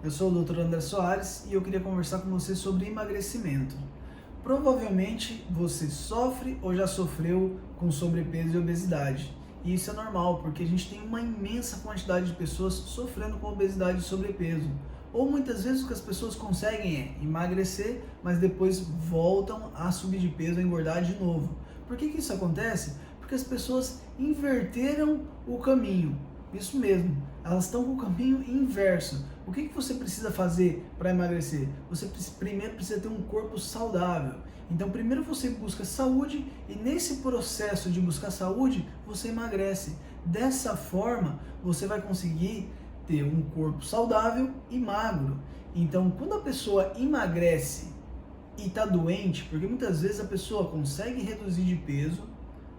Eu sou o Dr. André Soares e eu queria conversar com você sobre emagrecimento. Provavelmente você sofre ou já sofreu com sobrepeso e obesidade. E isso é normal, porque a gente tem uma imensa quantidade de pessoas sofrendo com obesidade e sobrepeso. Ou muitas vezes o que as pessoas conseguem é emagrecer, mas depois voltam a subir de peso, a engordar de novo. Por que isso acontece? Porque as pessoas inverteram o caminho. Isso mesmo, elas estão com o caminho inverso. O que você precisa fazer para emagrecer? Você primeiro precisa ter um corpo saudável. Então, primeiro você busca saúde e nesse processo de buscar saúde, você emagrece. Dessa forma, você vai conseguir ter um corpo saudável e magro. Então, quando a pessoa emagrece e está doente, porque muitas vezes a pessoa consegue reduzir de peso,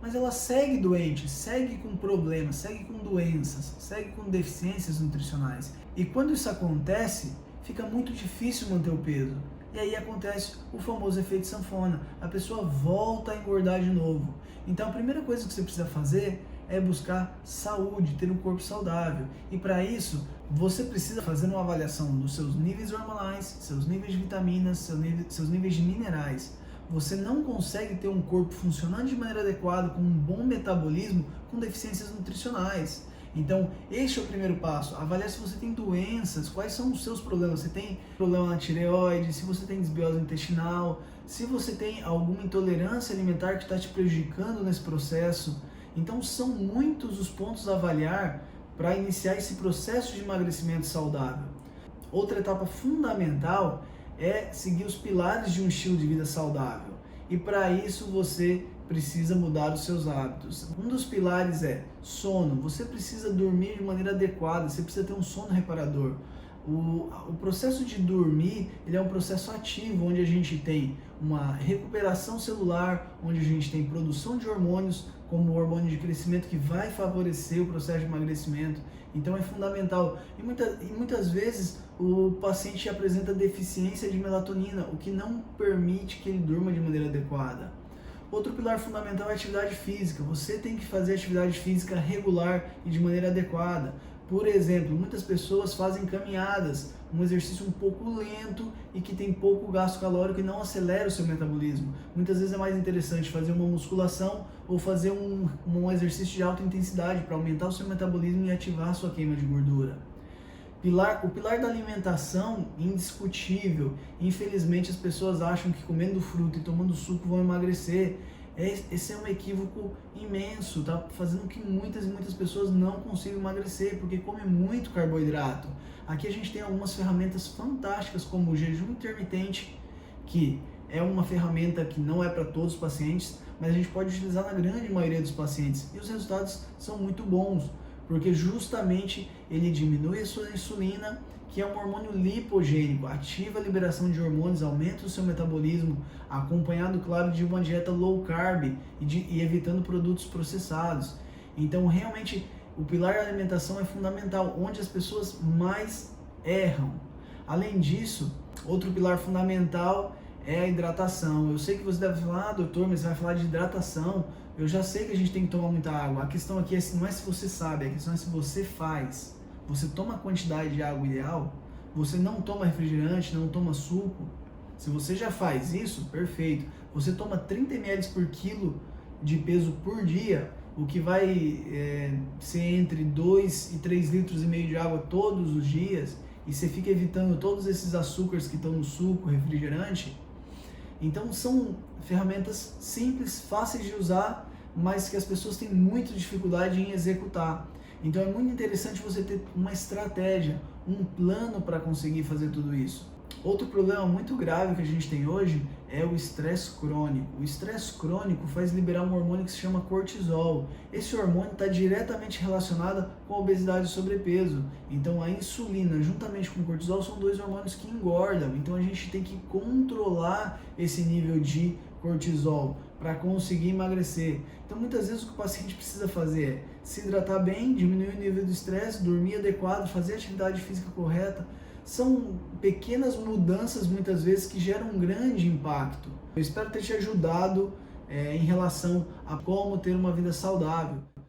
mas ela segue doente, segue com problemas, segue com doenças, segue com deficiências nutricionais. E quando isso acontece, fica muito difícil manter o peso. E aí acontece o famoso efeito sanfona. A pessoa volta a engordar de novo. Então a primeira coisa que você precisa fazer é buscar saúde, ter um corpo saudável. E para isso, você precisa fazer uma avaliação dos seus níveis hormonais, seus níveis de vitaminas, seus níveis de minerais. Você não consegue ter um corpo funcionando de maneira adequada, com um bom metabolismo, com deficiências nutricionais. Então, este é o primeiro passo. Avaliar se você tem doenças, quais são os seus problemas. Você tem problema na tireoide, se você tem desbiose intestinal, se você tem alguma intolerância alimentar que está te prejudicando nesse processo. Então, são muitos os pontos a avaliar para iniciar esse processo de emagrecimento saudável. Outra etapa fundamental é seguir os pilares de um estilo de vida saudável. E para isso você precisa mudar os seus hábitos. Um dos pilares é sono. Você precisa dormir de maneira adequada, você precisa ter um sono reparador. O processo de dormir, ele é um processo ativo, onde a gente tem uma recuperação celular, onde a gente tem produção de hormônios, como o hormônio de crescimento, que vai favorecer o processo de emagrecimento. Então é fundamental. E muitas vezes o paciente apresenta deficiência de melatonina, o que não permite que ele durma de maneira adequada. Outro pilar fundamental é a atividade física. Você tem que fazer atividade física regular e de maneira adequada. Por exemplo, muitas pessoas fazem caminhadas, um exercício um pouco lento e que tem pouco gasto calórico e não acelera o seu metabolismo. Muitas vezes é mais interessante fazer uma musculação ou fazer um exercício de alta intensidade para aumentar o seu metabolismo e ativar a sua queima de gordura. O pilar da alimentação, indiscutível. Infelizmente as pessoas acham que comendo fruta e tomando suco vão emagrecer. Esse é um equívoco imenso, tá fazendo com que muitas pessoas não consigam emagrecer, porque comem muito carboidrato. Aqui a gente tem algumas ferramentas fantásticas, como o jejum intermitente, que é uma ferramenta que não é para todos os pacientes, mas a gente pode utilizar na grande maioria dos pacientes. E os resultados são muito bons, porque justamente ele diminui a sua insulina, que é um hormônio lipogênico, ativa a liberação de hormônios, aumenta o seu metabolismo, acompanhado, claro, de uma dieta low carb e evitando produtos processados. Então, realmente, o pilar da alimentação é fundamental, onde as pessoas mais erram. Além disso, outro pilar fundamental é a hidratação. Eu sei que você deve falar, doutor, mas você vai falar de hidratação. Eu já sei que a gente tem que tomar muita água. A questão aqui não é se você sabe, a questão é se você faz. Você toma a quantidade de água ideal? Você não toma refrigerante, não toma suco? Se você já faz isso, perfeito. Você toma 30 ml por quilo de peso por dia, o que vai ser entre 2 e 3 litros e meio de água todos os dias, e você fica evitando todos esses açúcares que estão no suco, refrigerante. Então são ferramentas simples, fáceis de usar, mas que as pessoas têm muita dificuldade em executar. Então é muito interessante você ter uma estratégia, um plano para conseguir fazer tudo isso. Outro problema muito grave que a gente tem hoje é o estresse crônico. O estresse crônico faz liberar um hormônio que se chama cortisol. Esse hormônio está diretamente relacionado com a obesidade e sobrepeso. Então a insulina, juntamente com o cortisol, são dois hormônios que engordam. Então a gente tem que controlar esse nível de cortisol para conseguir emagrecer. Então muitas vezes o que o paciente precisa fazer é se hidratar bem, diminuir o nível do estresse, dormir adequado, fazer a atividade física correta. São pequenas mudanças muitas vezes que geram um grande impacto. Eu espero ter te ajudado em relação a como ter uma vida saudável.